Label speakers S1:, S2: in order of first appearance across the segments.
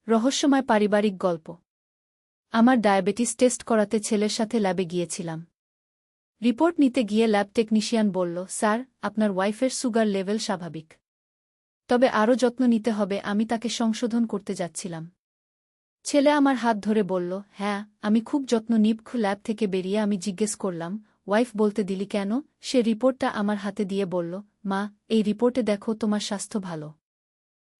S1: রহস্যময় পারিবারিক গল্প। আমার ডায়াবেটিস টেস্ট করাতে ছেলের সাথে ল্যাবে গিয়েছিলাম। রিপোর্ট নিতে গিয়ে ল্যাব টেকনিশিয়ান বলল, স্যার, আপনার ওয়াইফের সুগার লেভেল স্বাভাবিক, তবে আরও যত্ন নিতে হবে। আমি তাকে সংশোধন করতে যাচ্ছিলাম। ছেলে আমার হাত ধরে বলল, হ্যাঁ, আমি খুব যত্ন নিব। ল্যাব থেকে বেরিয়ে আমি জিজ্ঞেস করলাম, ওয়াইফ বলতে দিলি কেন? সে রিপোর্টটা আমার হাতে দিয়ে বলল, মা, এই রিপোর্টে দেখো তোমার স্বাস্থ্য ভালো,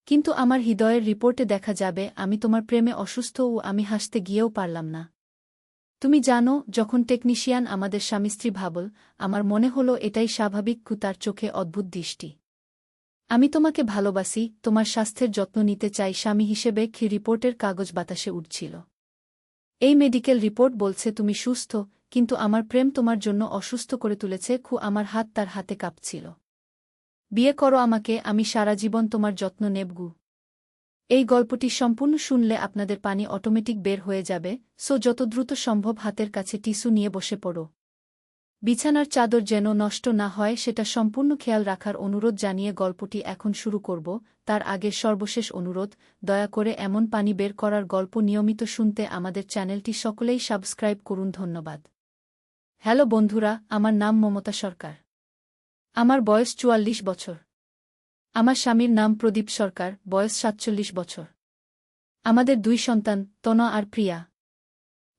S1: কিন্তু আমার হৃদয়ের রিপোর্টে দেখা যাবে আমি তোমার প্রেমে অসুস্থ। ও আমি হাসতে গিয়েও পারলাম না। তুমি জানো, যখন টেকনিশিয়ান আমাদের স্বামী-স্ত্রী ভাবল, আমার মনে হলো এটাই স্বাভাবিক। তার চোখে অদ্ভুত দৃষ্টি। আমি তোমাকে ভালোবাসি, তোমার স্বাস্থ্যের যত্ন নিতে চাই স্বামী হিসেবে। রিপোর্টের কাগজ বাতাসে উড়ছিল। এই মেডিকেল রিপোর্ট বলছে তুমি সুস্থ, কিন্তু আমার প্রেম তোমার জন্য অসুস্থ করে তুলেছে। আমার হাত তার হাতে কাঁপছিল। বিয়ে করো আমাকে, আমি সারা জীবন তোমার যত্ন নেব। এই গল্পটি সম্পূর্ণ শুনলে আপনাদের পানি অটোমেটিক বের হয়ে যাবে। যত দ্রুত সম্ভব হাতের কাছে টিস্যু নিয়ে বসে পড়ো। বিছানার চাদর যেন নষ্ট না হয় সেটা সম্পূর্ণ খেয়াল রাখার অনুরোধ জানিয়ে গল্পটি এখন শুরু করব। তার আগে সর্বশেষ অনুরোধ, দয়া করে এমন পানি বের করার গল্প নিয়মিত শুনতে আমাদের চ্যানেলটি সকলেই সাবস্ক্রাইব করুন। ধন্যবাদ। হ্যালো বন্ধুরা, আমার নাম মমতা সরকার। আমার বয়স ৪৪ বছর। আমার স্বামীর নাম প্রদীপ সরকার, বয়স ৪৭ বছর। আমাদের ২ সন্তান, তনয় আর প্রিয়া।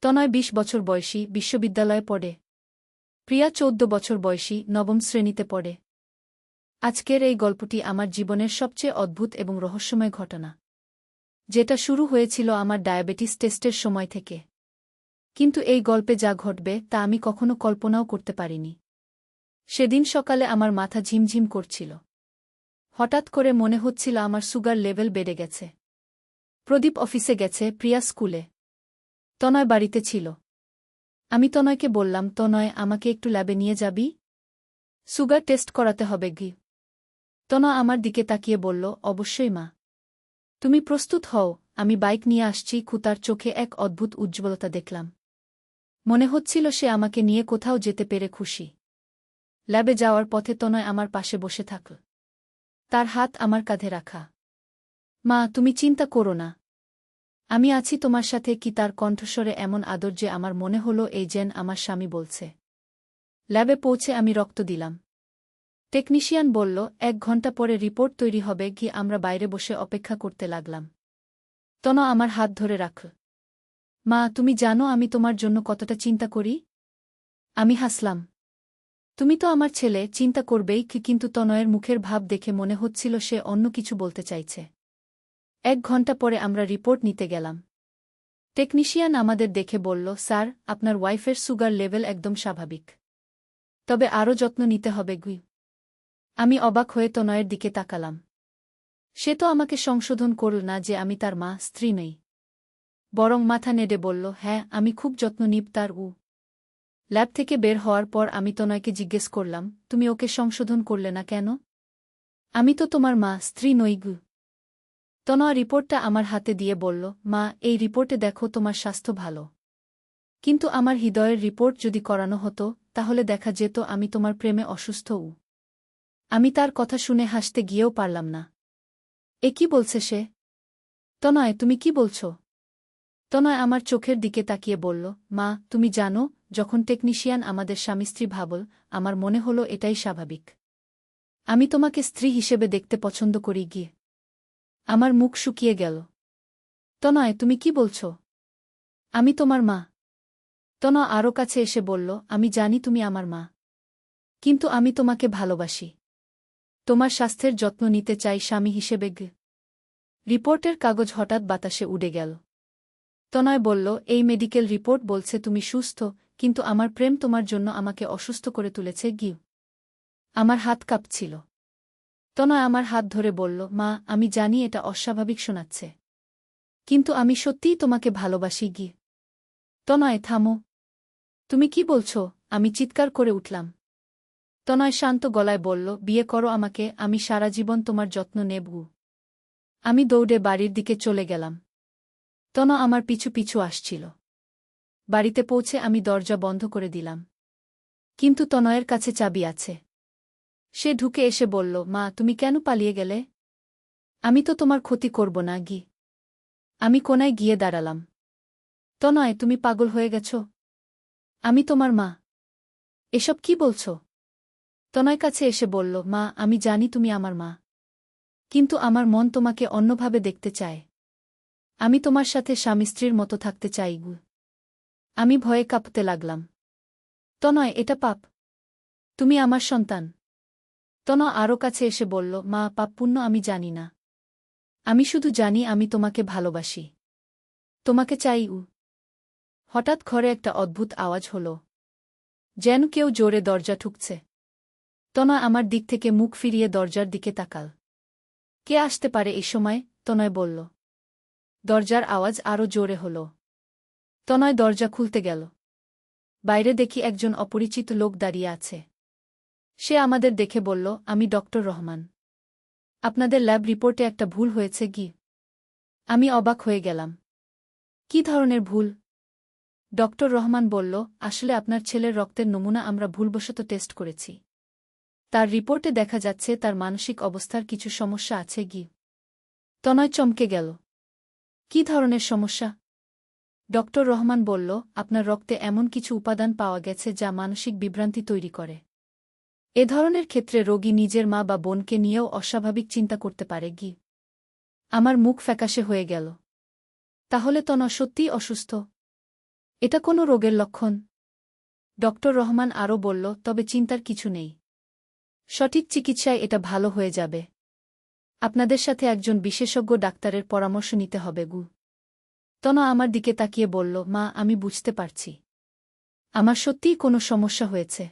S1: তনয় ২০ বছর বয়সী, বিশ্ববিদ্যালয়ে পড়ে। প্রিয়া ১৪ বছর বয়সী, নবম শ্রেণীতে পড়ে। আজকের এই গল্পটি আমার জীবনের সবচেয়ে অদ্ভুত এবং রহস্যময় ঘটনা, যেটা শুরু হয়েছিল আমার ডায়াবেটিস টেস্টের সময় থেকে। কিন্তু এই গল্পে যা ঘটবে তা আমি কখনো কল্পনাও করতে পারিনি। সেদিন সকালে আমার মাথা ঝিমঝিম করছিল। হঠাৎ করে মনে হচ্ছিল আমার সুগার লেভেল বেড়ে গেছে। প্রদীপ অফিসে গেছে, প্রিয়া স্কুলে। তনয় বাড়িতে ছিল। আমি তনয়কে বললাম, তনয়, আমাকে একটু ল্যাবে নিয়ে যাবি? সুগার টেস্ট করাতে হবে গি। তনয় আমার দিকে তাকিয়ে বলল, অবশ্যই মা। তুমি প্রস্তুত হও, আমি বাইক নিয়ে আসছি। তার চোখে এক অদ্ভুত উজ্জ্বলতা দেখলাম। মনে হচ্ছিল সে আমাকে নিয়ে কোথাও যেতে পেরে খুশি। ল্যাবে যাওয়ার পথে তনয় আমার পাশে বসে থাকল, তার হাত আমার কাঁধে রাখা। মা, তুমি চিন্তা করো না, আমি আছি তোমার সাথে। তার কণ্ঠস্বরে এমন আদর যে আমার মনে হলো এই যেন আমার স্বামী বলছে। ল্যাবে পৌঁছে আমি রক্ত দিলাম। টেকনিশিয়ান বলল, ১ ঘণ্টা পরে রিপোর্ট তৈরি হবে। আমরা বাইরে বসে অপেক্ষা করতে লাগলাম। তনয় আমার হাত ধরে রাখল। মা, তুমি জানো আমি তোমার জন্য কতটা চিন্তা করি? আমি হাসলাম। তুমি তো আমার ছেলে, চিন্তা করবেই। কিন্তু তনয়ের মুখের ভাব দেখে মনে হচ্ছিল সে অন্য কিছু বলতে চাইছে। ১ ঘণ্টা পরে আমরা রিপোর্ট নিতে গেলাম। টেকনিশিয়ান আমাদের দেখে বলল, স্যার, আপনার ওয়াইফের সুগার লেভেল একদম স্বাভাবিক, তবে আরও যত্ন নিতে হবে। আমি অবাক হয়ে তনয়ের দিকে তাকালাম। সে তো আমাকে সংশোধন করল না যে আমি তার মা, স্ত্রী নই, বরং মাথা নেড়ে বলল, হ্যাঁ, আমি খুব যত্ন নিব তার। ল্যাব থেকে বের হওয়ার পর আমি তনয়কে জিজ্ঞেস করলাম, তুমি ওকে সংশোধন করলে না কেন? আমি তো তোমার মা, স্ত্রী নই। তনয় রিপোর্টটা আমার হাতে দিয়ে বলল, মা, এই রিপোর্টে দেখো তোমার স্বাস্থ্য ভালো, কিন্তু আমার হৃদয়ের রিপোর্ট যদি করানো হতো তাহলে দেখা যেত আমি তোমার প্রেমে অসুস্থ। আমি তার কথা শুনে হাসতে গিয়েও পারলাম না। এ কি বলছে সে? তনয়, তুমি কি বলছ? তনয় আমার চোখের দিকে তাকিয়ে বলল, মা, তুমি জানো, যখন টেকনিশিয়ান আমাদের স্বামী-স্ত্রী ভাবল, আমার মনে হলো এটাই স্বাভাবিক। আমি তোমাকে স্ত্রী হিসেবে দেখতে পছন্দ করি। আমার মুখ শুকিয়ে গেল। তনয়, তুমি কি বলছ? আমি তোমার মা। তনয় আরও কাছে এসে বলল, আমি জানি তুমি আমার মা, কিন্তু আমি তোমাকে ভালোবাসি। তোমার স্বাস্থ্যের যত্ন নিতে চাই স্বামী হিসেবে। রিপোর্টের কাগজ হঠাৎ বাতাসে উড়ে গেল। তনয় বলল, এই মেডিকেল রিপোর্ট বলছে তুমি সুস্থ, কিন্তু আমার প্রেম তোমার জন্য আমাকে অসুস্থ করে তুলেছে। আমার হাত কাঁপছিল। তনয় আমার হাত ধরে বলল, মা, আমি জানি এটা অস্বাভাবিক শোনাচ্ছে, কিন্তু আমি সত্যিই তোমাকে ভালোবাসি। তনয়, থামো। তুমি কি বলছ? আমি চিৎকার করে উঠলাম। তনয় শান্ত গলায় বলল, বিয়ে করো আমাকে, আমি সারা জীবন তোমার যত্ন নেব। আমি দৌড়ে বাড়ির দিকে চলে গেলাম। তনয় আমার পিছু পিছু আসছিল। বাড়িতে পৌঁছে আমি দরজা বন্ধ করে দিলাম। কিন্তু তনয়ের কাছে চাবি আছে। সে ঢুকে এসে বলল, মা, তুমি কেন পালিয়ে গেলে? আমি তো তোমার ক্ষতি করব না। আমি কোনায় গিয়ে দাঁড়ালাম। তনয়, তুমি পাগল হয়ে গেছ? আমি তোমার মা। এসব কি বলছ? তনয় কাছে এসে বলল, মা, আমি জানি তুমি আমার মা। কিন্তু আমার মন তোমাকে অন্যভাবে দেখতে চায়। আমি তোমার সাথে স্বামী স্ত্রীর মতো থাকতে চাই গু। আমি ভয়ে কাঁপতে লাগলাম। তনয়, এটা পাপ। তুমি আমার সন্তান। তনয় আরও কাছে এসে বলল, মা, পাপ পুণ্য আমি জানি না। আমি শুধু জানি আমি তোমাকে ভালোবাসি। তোমাকে চাই উ। হঠাৎ ঘরে একটা অদ্ভুত আওয়াজ হল, যেন কেউ জোরে দরজা ঠুকছে। তনয় আমার দিক থেকে মুখ ফিরিয়ে দরজার দিকে তাকাল। কে আসতে পারে এই সময়? তনয় বলল। দরজার আওয়াজ আরও জোরে হল। তনয় দরজা খুলতে গেল। বাইরে দেখি একজন অপরিচিত লোক দাঁড়িয়ে আছে। সে আমাদের দেখে বলল, আমি ডক্টর রহমান। আপনাদের ল্যাব রিপোর্টে একটা ভুল হয়েছে কি? আমি অবাক হয়ে গেলাম। কি ধরনের ভুল? ডক্টর রহমান বলল, আসলে আপনার ছেলের রক্তের নমুনা আমরা ভুলবশত টেস্ট করেছি। তার রিপোর্টে দেখা যাচ্ছে তার মানসিক অবস্থার কিছু সমস্যা আছে কি। তনয় চমকে গেল। কি ধরনের সমস্যা? ডক্টর রহমান বলল, আপনার রক্তে এমন কিছু উপাদান পাওয়া গেছে যা মানসিক বিভ্রান্তি তৈরি করে। এ ধরনের ক্ষেত্রে রোগী নিজের মা বা বোনকে নিয়েও অস্বাভাবিক চিন্তা করতে পারে কি। আমার মুখ ফ্যাকাশে হয়ে গেল। তাহলে তনয় সত্যিই অসুস্থ? এটা কোনো রোগের লক্ষণ? ডক্টর রহমান আরও বলল, তবে চিন্তার কিছু নেই। সঠিক চিকিৎসায় এটা ভালো হয়ে যাবে। আপনাদের সাথে একজন বিশেষজ্ঞ ডাক্তারের পরামর্শ নিতে হবে গু। তনয় আমার দিকে তাকিয়ে বলল, মা, আমি বুঝতে পারছি। আমার সত্যিই কোনো সমস্যা হয়েছে।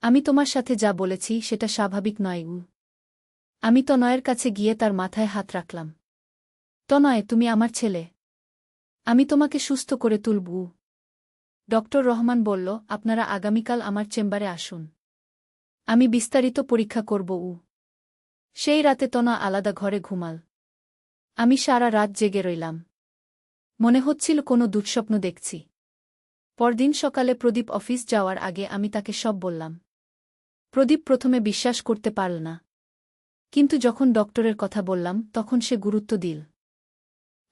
S1: আমি তোমার সাথে যা বলেছি সেটা স্বাভাবিক নয় গু। আমি তনয়ের কাছে গিয়ে তার মাথায় হাত রাখলাম। তনয়, তুমি আমার ছেলে। আমি তোমাকে সুস্থ করে তুলব। ডক্টর রহমান বলল, আপনারা আগামীকাল আমার চেম্বারে আসুন। আমি বিস্তারিত পরীক্ষা করব উ। সেই রাতে তনয় আলাদা ঘরে ঘুমাল। আমি সারা রাত জেগে রইলাম। মনে হচ্ছিল কোনো দুঃস্বপ্ন দেখছি। পরদিন সকালে প্রদীপ অফিস যাওয়ার আগে আমি তাকে সব বললাম। প্রদীপ প্রথমে বিশ্বাস করতে পারল না। কিন্তু যখন ডক্টরের কথা বললাম তখন সে গুরুত্ব দিল।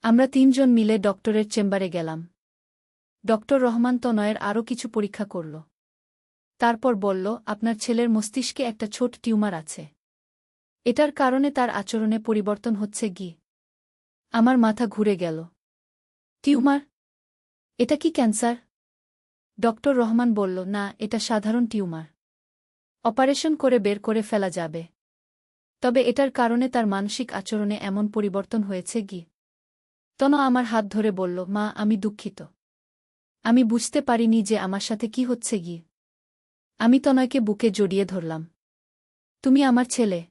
S1: আমরা তিনজন মিলে ডক্টরের চেম্বারে গেলাম। ডক্টর রহমান তনয়ের আরও কিছু পরীক্ষা করল। তারপর বলল, আপনার ছেলের মস্তিষ্কে একটা ছোট টিউমার আছে। এটার কারণে তার আচরণে পরিবর্তন হচ্ছে গি। আমার মাথা ঘুরে গেল। টিউমার? এটা কি ক্যান্সার? ডক্টর রহমান বলল, না, এটা সাধারণ টিউমার। অপারেশন করে বের করে ফেলা যাবে। তবে এটার কারণে তার মানসিক আচরণে এমন পরিবর্তন হয়েছে গি। তনয় আমার হাত ধরে বলল, মা, আমি দুঃখিত। আমি বুঝতে পারিনি যে আমার সাথে কি হচ্ছে গি। আমি তনয়কে বুকে জড়িয়ে ধরলাম। তুমি আমার ছেলে।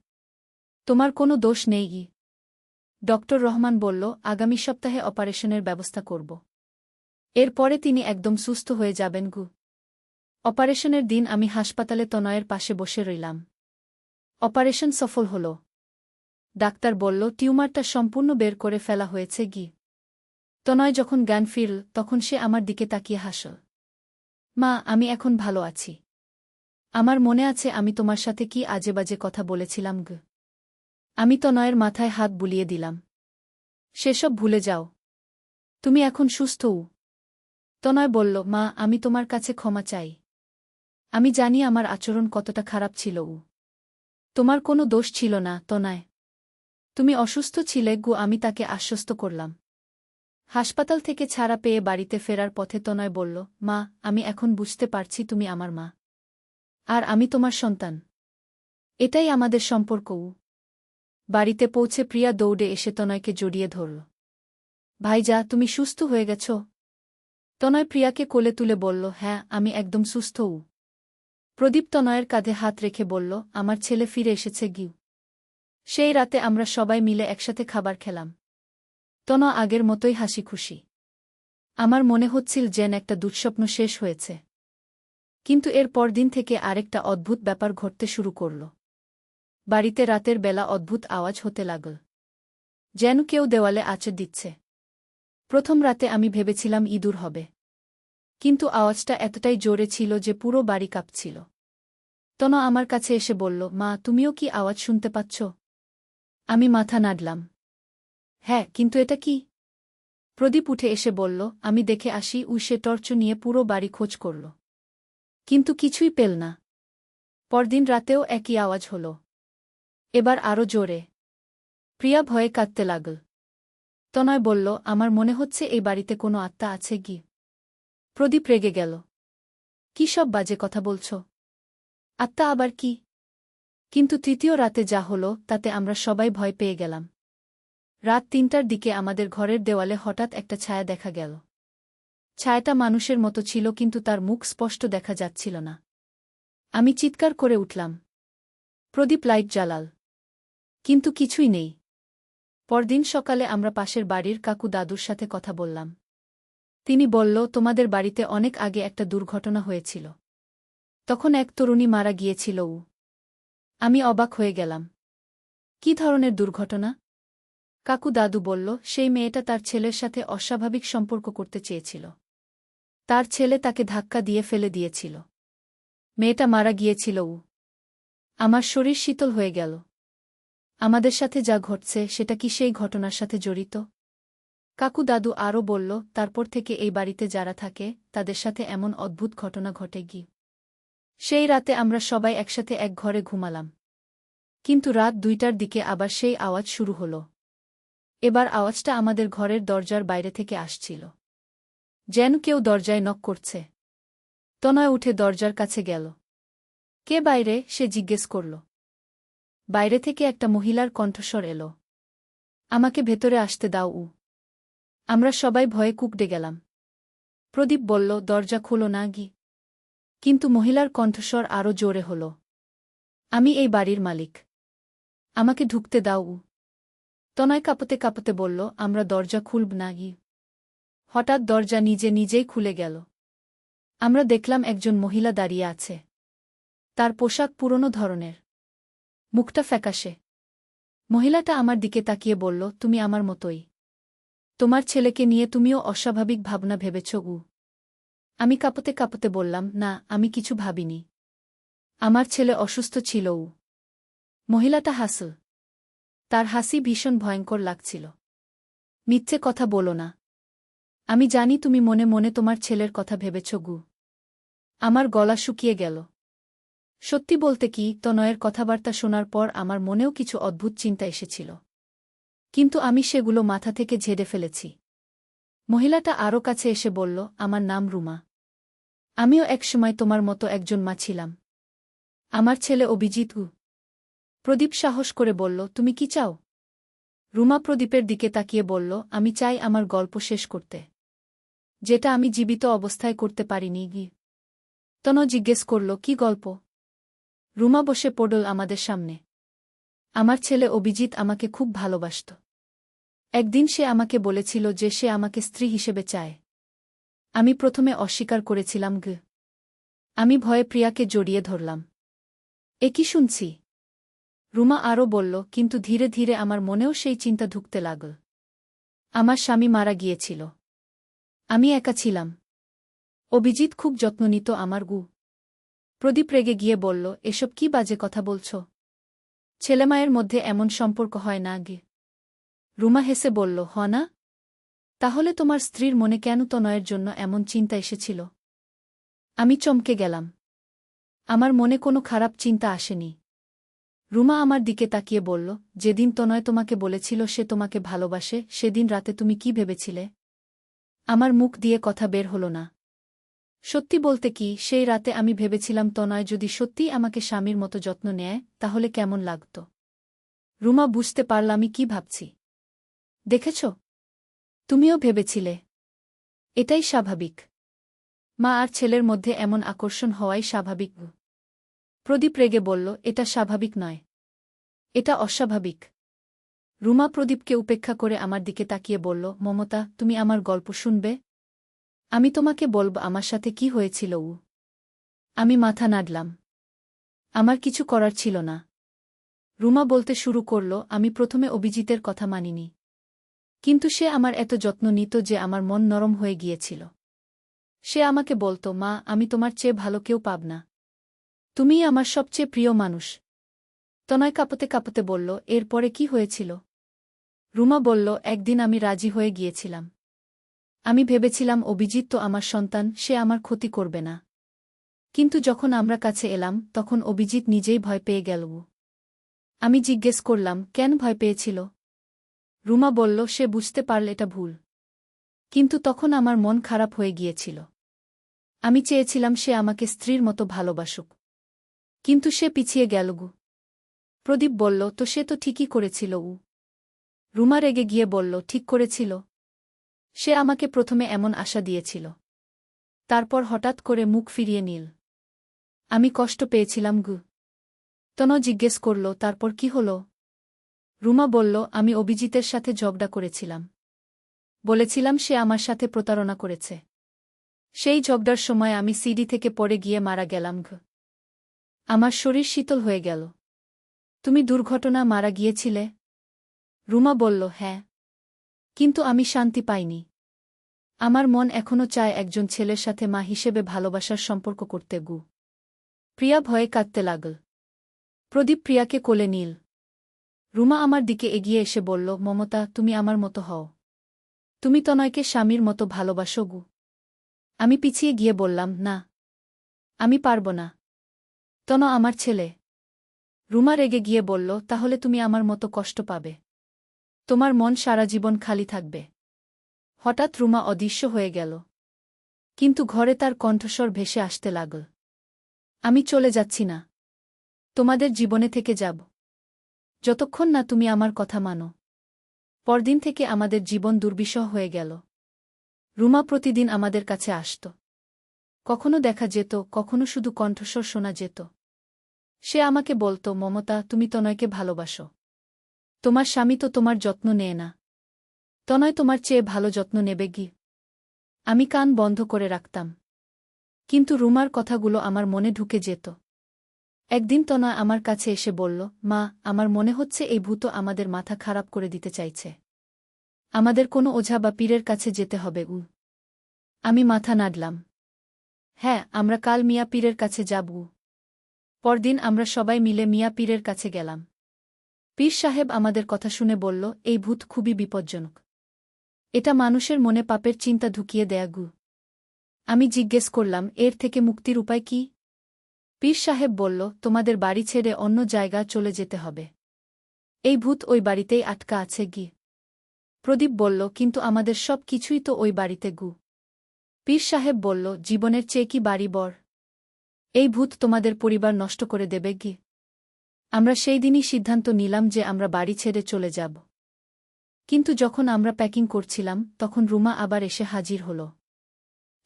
S1: তোমার কোনো দোষ নেই গি। ডক্টর রহমান বলল, আগামী সপ্তাহে অপারেশনের ব্যবস্থা করব। এরপরে তিনি একদম সুস্থ হয়ে যাবেন গু। অপারেশনের দিন আমি হাসপাতালে তনয়ের পাশে বসে রইলাম। অপারেশন সফল হল। ডাক্তার বলল, টিউমারটা সম্পূর্ণ বের করে ফেলা হয়েছে গি। তনয় যখন জ্ঞান ফিরল তখন সে আমার দিকে তাকিয়ে হাসল। মা, আমি এখন ভালো আছি। আমার মনে আছে আমি তোমার সাথে কি আজেবাজে কথা বলেছিলাম গ। আমি তনয়ের মাথায় হাত বুলিয়ে দিলাম। সেসব ভুলে যাও। তুমি এখন সুস্থ উ। তনয় বলল, মা, আমি তোমার কাছে ক্ষমা চাই। আমি জানি আমার আচরণ কতটা খারাপ ছিল উ। তোমার কোনো দোষ ছিল না তনয়। তুমি অসুস্থ ছিলে গু। আমি তাকে আশ্বস্ত করলাম। হাসপাতাল থেকে ছাড়া পেয়ে বাড়িতে ফেরার পথে তনয় বলল, মা, আমি এখন বুঝতে পারছি তুমি আমার মা। আর আমি তোমার সন্তান। এটাই আমাদের সম্পর্ক উ। বাড়িতে পৌঁছে প্রিয়া দৌড়ে এসে তনয়কে জড়িয়ে ধরল। ভাইজা, তুমি সুস্থ হয়ে গেছ? তনয় প্রিয়াকে কোলে তুলে বলল, হ্যাঁ, আমি একদম সুস্থ উ। প্রদীপ তনয়ের কাঁধে হাত রেখে বলল, আমার ছেলে ফিরে এসেছে গিউ। সেই রাতে আমরা সবাই মিলে একসাথে খাবার খেলাম। তনয় আগের মতোই হাসি খুশি। আমার মনে হচ্ছিল যেন একটা দুঃস্বপ্ন শেষ হয়েছে। কিন্তু এর পরদিন থেকে আরেকটা অদ্ভুত ব্যাপার ঘটতে শুরু করল। বাড়িতে রাতের বেলা অদ্ভুত আওয়াজ হতে লাগল। যেন কেউ দেওয়ালে আঁচড় দিচ্ছে। প্রথম রাতে আমি ভেবেছিলাম ইঁদুর হবে। কিন্তু আওয়াজটা এতটাই জোরে ছিল যে পুরো বাড়ি কাঁপছিল। তনয় আমার কাছে এসে বলল, মা, তুমিও কি আওয়াজ শুনতে পাচ্ছ? আমি মাথা নাড়লাম। হ্যাঁ, কিন্তু এটা কি? প্রদীপ উঠে এসে বলল, আমি দেখে আসি। সে টর্চ নিয়ে পুরো বাড়ি খোঁজ করল, কিন্তু কিছুই পেল না। পরদিন রাতেও একই আওয়াজ হল, এবার আরও জোরে। প্রিয়া ভয়ে কাঁদতে লাগল। তনয় বলল, আমার মনে হচ্ছে এই বাড়িতে কোনো আত্মা আছে কি। প্রদীপ রেগে গেল, কি সব বাজে কথা বলছ? আত্মা আবার কি? কিন্তু তৃতীয় রাতে যা হল তাতে আমরা সবাই ভয় পেয়ে গেলাম। রাত ৩টার দিকে আমাদের ঘরের দেওয়ালে হঠাৎ একটা ছায়া দেখা গেল। ছায়াটা মানুষের মতো ছিল, কিন্তু তার মুখ স্পষ্ট দেখা যাচ্ছিল না। আমি চিৎকার করে উঠলাম। প্রদীপ লাইট জ্বালাল, কিন্তু কিছুই নেই। পরদিন সকালে আমরা পাশের বাড়ির কাকু দাদুর সাথে কথা বললাম। তিনি বলল, তোমাদের বাড়িতে অনেক আগে একটা দুর্ঘটনা হয়েছিল। তখন এক তরুণী মারা গিয়েছিল। আমি অবাক হয়ে গেলাম। কি ধরনের দুর্ঘটনা? কাকু দাদু বলল, সেই মেয়েটা তার ছেলের সাথে অস্বাভাবিক সম্পর্ক করতে চেয়েছিল। তার ছেলে তাকে ধাক্কা দিয়ে ফেলে দিয়েছিল। মেয়েটা মারা গিয়েছিল। আমার শরীর শীতল হয়ে গেল। আমাদের সাথে যা ঘটছে সেটা কি সেই ঘটনার সাথে জড়িত? কাকু দাদু আরও বলল, তারপর থেকে এই বাড়িতে যারা থাকে তাদের সাথে এমন অদ্ভুত ঘটনা ঘটে গিয়ে। সেই রাতে আমরা সবাই একসাথে এক ঘরে ঘুমালাম। কিন্তু রাত ২টার দিকে আবার সেই আওয়াজ শুরু হল। এবার আওয়াজটা আমাদের ঘরের দরজার বাইরে থেকে আসছিল, যেন কেউ দরজায় নক করছে। তনয় উঠে দরজার কাছে গেল। কে বাইরে? সে জিজ্ঞেস করল। বাইরে থেকে একটা মহিলার কণ্ঠস্বর এল, আমাকে ভেতরে আসতে দাও। আমরা সবাই ভয়ে কুঁকড়ে গেলাম। প্রদীপ বলল, দরজা খোলো না গি। কিন্তু মহিলার কণ্ঠস্বর আরও জোরে হল, আমি এই বাড়ির মালিক, আমাকে ঢুকতে দাও। তনয় কাঁপতে কাঁপতে বলল, আমরা দরজা খুলব না গি। হঠাৎ দরজা নিজে নিজেই খুলে গেল। আমরা দেখলাম একজন মহিলা দাঁড়িয়ে আছে। তার পোশাক পুরনো ধরনের, মুখটা ফ্যাকাশে। মহিলাটা আমার দিকে তাকিয়ে বলল, তুমি আমার মতোই। তোমার ছেলেকে নিয়ে তুমিও অস্বাভাবিক ভাবনা ভেবেছ। আমি কাঁপতে কাঁপতে বললাম, না, আমি কিছু ভাবিনি। আমার ছেলে অসুস্থ ছিল। মহিলাটা হাসল। তার হাসি ভীষণ ভয়ঙ্কর লাগছিল। মিথ্যে কথা বলো না। আমি জানি তুমি মনে মনে তোমার ছেলের কথা ভেবেছ। আমার গলা শুকিয়ে গেল। সত্যি বলতে কি, তনয়ের কথাবার্তা শোনার পর আমার মনেও কিছু অদ্ভুত চিন্তা এসেছিল, কিন্তু আমি সেগুলো মাথা থেকে ঝেড়ে ফেলেছি। মহিলাটা আরও কাছে এসে বলল, আমার নাম রুমা। আমিও একসময় তোমার মতো একজন মা ছিলাম। আমার ছেলে অভিজিৎ। প্রদীপ সাহস করে বলল, তুমি কি চাও? রুমা প্রদীপের দিকে তাকিয়ে বলল, আমি চাই আমার গল্প শেষ করতে, যেটা আমি জীবিত অবস্থায় করতে পারিনি। তনু জিজ্ঞেস করল, কি গল্প? রুমা বসে পড়ল আমাদের সামনে। আমার ছেলে অভিজিৎ আমাকে খুব ভালোবাসত। একদিন সে আমাকে বলেছিল যে সে আমাকে স্ত্রী হিসেবে চায়। আমি প্রথমে অস্বীকার করেছিলাম। আমি ভয়ে প্রিয়াকে জড়িয়ে ধরলাম। এ কি শুনছি? রুমা আরও বলল, কিন্তু ধীরে ধীরে আমার মনেও সেই চিন্তা ঢুকতে লাগল। আমার স্বামী মারা গিয়েছিল, আমি একা ছিলাম। অভিজিৎ খুব যত্ন নিত আমার। প্রদীপ রেগে গিয়ে বলল, এসব কি বাজে কথা বলছ? ছেলেমায়ের মধ্যে এমন সম্পর্ক হয় না। রুমা হেসে বলল, হ না? তাহলে তোমার স্ত্রীর মনে কেন তনয়ের জন্য এমন চিন্তা এসেছিল? আমি চমকে গেলাম। আমার মনে কোনো খারাপ চিন্তা আসেনি। রুমা আমার দিকে তাকিয়ে বলল, যেদিন তনয় তোমাকে বলেছিল সে তোমাকে ভালোবাসে, সেদিন রাতে তুমি কি ভেবেছিলে? আমার মুখ দিয়ে কথা বের হল না। সত্যি বলতে কি, সেই রাতে আমি ভেবেছিলাম তনয় যদি সত্যিই আমাকে স্বামীর মতো যত্ন নেয় তাহলে কেমন লাগত। রুমা বুঝতে পারল আমি কি ভাবছি। দেখেছ, তুমিও ভেবেছিলে। এটাই স্বাভাবিক। মা আর ছেলের মধ্যে এমন আকর্ষণ হওয়াই স্বাভাবিক। প্রদীপ রেগে বলল, এটা স্বাভাবিক নয়, এটা অস্বাভাবিক। রুমা প্রদীপকে উপেক্ষা করে আমার দিকে তাকিয়ে বলল, মমতা, তুমি আমার গল্প শুনবে? আমি তোমাকে বলব আমার সাথে কি হয়েছিল। আমি মাথা নাড়লাম। আমার কিছু করার ছিল না। রুমা বলতে শুরু করল, আমি প্রথমে অভিজিতের কথা মানিনি, কিন্তু সে আমার এত যত্ন নিত যে আমার মন নরম হয়ে গিয়েছিল। সে আমাকে বলত, মা, আমি তোমার চেয়ে ভালো কেউ পাব না, তুমিই আমার সবচেয়ে প্রিয় মানুষ। তনয় কাঁপতে কাঁপতে বলল, এরপরে কি হয়েছিল? রুমা বলল, একদিন আমি রাজি হয়ে গিয়েছিলাম। আমি ভেবেছিলাম অভিজিৎ তো আমার সন্তান, সে আমার ক্ষতি করবে না। কিন্তু যখন আমরা কাছে এলাম তখন অভিজিৎ নিজেই ভয় পেয়ে গেল। আমি জিজ্ঞেস করলাম, কেন ভয় পেয়েছিল? রুমা বলল, সে বুঝতে পারল এটা ভুল। কিন্তু তখন আমার মন খারাপ হয়ে গিয়েছিল। আমি চেয়েছিলাম সে আমাকে স্ত্রীর মতো ভালোবাসুক। কিন্তু সে পিছিয়ে গেল। প্রদীপ বলল, তো সে তো ঠিকই করেছিল। রুমা রেগে গিয়ে বলল, ঠিক করেছিল? সে আমাকে প্রথমে এমন আশা দিয়েছিল, তারপর হঠাৎ করে মুখ ফিরিয়ে নিল। আমি কষ্ট পেয়েছিলাম। তনু জিজ্ঞেস করল, তারপর কি হল? রুমা বলল, আমি অভিজিতের সাথে ঝগড়া করেছিলাম। বলেছিলাম সে আমার সাথে প্রতারণা করেছে। সেই ঝগড়ার সময় আমি সিঁড়ি থেকে পড়ে গিয়ে মারা গেলাম। আমার শরীর শীতল হয়ে গেল। তুমি দুর্ঘটনা মারা গিয়েছিলে? রুমা বলল, হ্যাঁ। কিন্তু আমি শান্তি পাইনি। আমার মন এখনও চায় একজন ছেলের সাথে মা হিসেবে ভালোবাসার সম্পর্ক করতে। প্রিয়া ভয়ে কাঁদতে লাগল। প্রদীপ প্রিয়াকে কোলে নিল। রুমা আমার দিকে এগিয়ে এসে বলল, মমতা, তুমি আমার মতো হও। তুমি তনয়কে স্বামীর মতো ভালোবাসো। আমি পিছিয়ে গিয়ে বললাম, না, আমি পারব না। তন আমার ছেলে। রুমা রেগে গিয়ে বলল, তাহলে তুমি আমার মতো কষ্ট পাবে। তোমার মন সারা জীবন খালি থাকবে। হঠাৎ রুমা অদৃশ্য হয়ে গেল। কিন্তু ঘরে তার কণ্ঠস্বর ভেসে আসতে লাগল, আমি চলে যাচ্ছি না। তোমাদের জীবনে থেকে যাব, যতক্ষণ না তুমি আমার কথা মানো। পরদিন থেকে আমাদের জীবন দুর্বিষহ হয়ে গেল। রুমা প্রতিদিন আমাদের কাছে আসত। কখনো দেখা যেত, কখনো শুধু কণ্ঠস্বর শোনা যেত। সে আমাকে বলত, মমতা, তুমি তনয়কে ভালোবাসো। তোমার স্বামী তো তোমার যত্ন নেয় না। তনয় তোমার চেয়ে ভালো যত্ন নেবে। আমি কান বন্ধ করে রাখতাম। কিন্তু রুমার কথাগুলো আমার মনে ঢুকে যেত। একদিন তনয় আমার কাছে এসে বলল, মা, আমার মনে হচ্ছে এই ভূত আমাদের মাথা খারাপ করে দিতে চাইছে। আমাদের কোনো ওঝা বা পীরের কাছে যেতে হবে। আমি মাথা নাড়লাম। হ্যাঁ, আমরা কাল মিয়া পীরের কাছে যাব। পরদিন আমরা সবাই মিলে মিয়া পীরের কাছে গেলাম। পীর সাহেব আমাদের কথা শুনে বলল, এই ভূত খুবই বিপজ্জনক। এটা মানুষের মনে পাপের চিন্তা ঢুকিয়ে দেয়া। আমি জিজ্ঞেস করলাম, এর থেকে মুক্তির উপায় কি? পীর সাহেব বলল, তোমাদের বাড়ি ছেড়ে অন্য জায়গা চলে যেতে হবে। এই ভূত ওই বাড়িতেই আটকা আছে। প্রদীপ বলল, কিন্তু আমাদের সব কিছুই তো ওই বাড়িতে। পীর সাহেব বলল, জীবনের চেয়ে কি বাড়ি বড়? এই ভূত তোমাদের পরিবার নষ্ট করে দেবে। আমরা সেই দিনই সিদ্ধান্ত নিলাম যে আমরা বাড়ি ছেড়ে চলে যাব। কিন্তু যখন আমরা প্যাকিং করছিলাম তখন রুমা আবার এসে হাজির হল।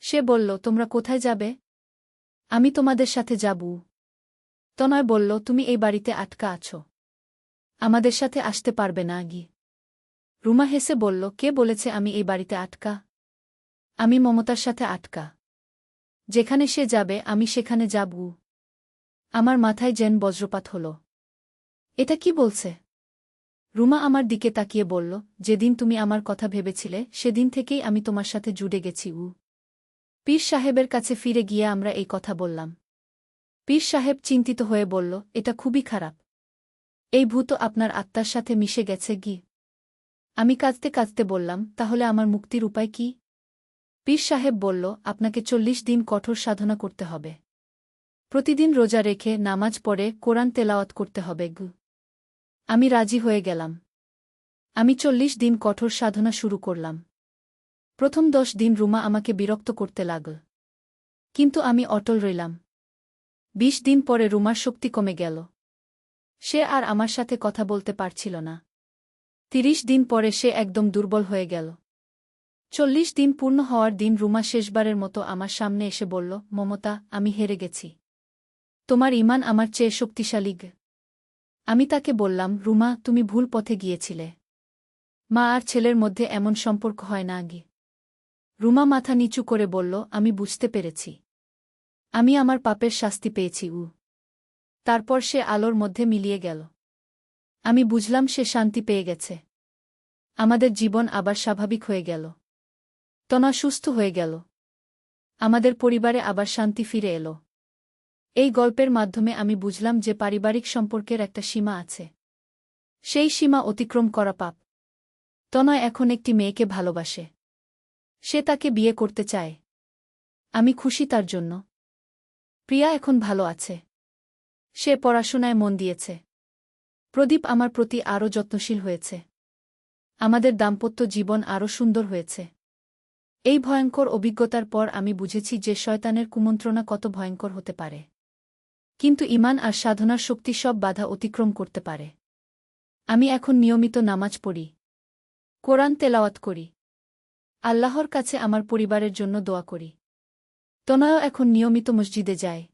S1: সে বলল, তোমরা কোথায় যাবে? আমি তোমাদের সাথে যাব। তনয় বলল, তুমি এই বাড়িতে আটকা আছো, আমাদের সাথে আসতে পারবে না। রুমা হেসে বলল, কে বলেছে আমি এই বাড়িতে আটকা? আমি মমতার সাথে আটকা। যেখানে সে যাবে আমি সেখানে যাব। আমার মাথায় যেন বজ্রপাত হল। এটা কি বলছে? রুমা আমার দিকে তাকিয়ে বলল, যেদিন তুমি আমার কথা ভেবেছিলে সেদিন থেকেই আমি তোমার সাথে জুড়ে গেছি। পীর সাহেবের কাছে ফিরে গিয়ে আমরা এই কথা বললাম। পীর সাহেব চিন্তিত হয়ে বলল, এটা খুবই খারাপ। এই ভূত আপনার আত্মার সাথে মিশে গেছে। আমি কাঁদতে কাঁদতে বললাম, তাহলে আমার মুক্তির উপায় কি? পীর সাহেব বলল, আপনাকে 40 দিন কঠোর সাধনা করতে হবে। প্রতিদিন রোজা রেখে নামাজ পড়ে কোরআন তেলাওয়াত করতে হবে। আমি রাজি হয়ে গেলাম। আমি 40 দিন কঠোর সাধনা শুরু করলাম। প্রথম 10 দিন রুমা আমাকে বিরক্ত করতে লাগল, কিন্তু আমি অটল রইলাম। 20 দিন পরে রুমার শক্তি কমে গেল। সে আর আমার সাথে কথা বলতে পারছিল না। 30 দিন পরে সে একদম দুর্বল হয়ে গেল। 40 দিন পূর্ণ হওয়ার দিন রুমা শেষবারের মতো আমার সামনে এসে বলল, মমতা, আমি হেরে গেছি। তোমার ঈমান আমার চেয়ে শক্তিশালী। আমি তাকে বললাম, রুমা, তুমি ভুল পথে গিয়েছিলে। মা আর ছেলের মধ্যে এমন সম্পর্ক হয় না। রুমা মাথা নিচু করে বলল, আমি বুঝতে পেরেছি। আমি আমার পাপের শাস্তি পেয়েছি। তারপর সে আলোর মধ্যে মিলিয়ে গেল। আমি বুঝলাম সে শান্তি পেয়ে গেছে। আমাদের জীবন আবার স্বাভাবিক হয়ে গেল। তনয় সুস্থ হয়ে গেল। আমাদের পরিবারে আবার শান্তি ফিরে এলো। এই গল্পের মাধ্যমে আমি বুঝলাম যে পারিবারিক সম্পর্কের একটা সীমা আছে। সেই সীমা অতিক্রম করা পাপ। তনয় এখন একটি মেয়েকে ভালোবাসে। সে তাকে বিয়ে করতে চায়। আমি খুশি তার জন্য। প্রিয়া এখন ভালো আছে। সে পড়াশোনায় মন দিয়েছে। প্রদীপ আমার প্রতি আরও যত্নশীল হয়েছে। আমাদের দাম্পত্য জীবন আরও সুন্দর হয়েছে। এই ভয়ঙ্কর অভিজ্ঞতার পর আমি বুঝেছি যে শয়তানের কুমন্ত্রণা কত ভয়ঙ্কর হতে পারে। কিন্তু ঈমান আর সাধনার শক্তি সব বাধা অতিক্রম করতে পারে। আমি এখন নিয়মিত নামাজ পড়ি, কোরআন তেলাওয়াত করি, আল্লাহর কাছে আমার পরিবারের জন্য দোয়া করি। তনয় এখন নিয়মিত মসজিদে যায়।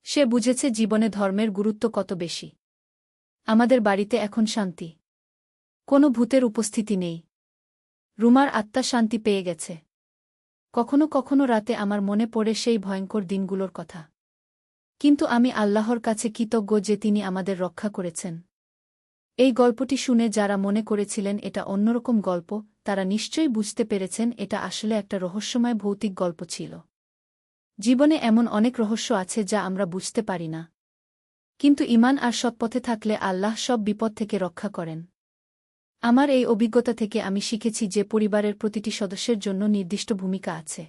S1: সে বুঝেছে জীবনে ধর্মের গুরুত্ব কত বেশি। আমাদের বাড়িতে এখন শান্তি। কোনো ভূতের উপস্থিতি নেই। রুমার আত্মা শান্তি পেয়ে গেছে। কখনো কখনো রাতে আমার মনে পড়ে সেই ভয়ঙ্কর দিনগুলোর কথা। কিন্তু আমি আল্লাহর কাছে কৃতজ্ঞ যে তিনি আমাদের রক্ষা করেছেন। এই গল্পটি শুনে যারা মনে করেছিলেন এটা অন্যরকম গল্প, তারা নিশ্চয়ই বুঝতে পেরেছেন এটা আসলে একটা রহস্যময় ভৌতিক গল্প ছিল। জীবনে এমন অনেক রহস্য আছে যা আমরা বুঝতে পারি না। কিন্তু ঈমান আর সৎপথে থাকলে আল্লাহ সব বিপদ থেকে রক্ষা করেন। আমার এই অভিজ্ঞতা থেকে আমি শিখেছি যে পরিবারের প্রতিটি সদস্যের জন্য নির্দিষ্ট ভূমিকা আছে।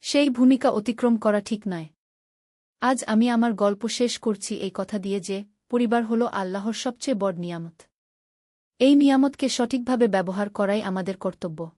S1: সেই ভূমিকা অতিক্রম করা ঠিক নয়। আজ আমি আমার গল্প শেষ করছি এই কথা দিয়ে যে পরিবার হল আল্লাহর সবচেয়ে বড় নিয়ামত। এই নিয়ামতকে সঠিকভাবে ব্যবহার করাই আমাদের কর্তব্য।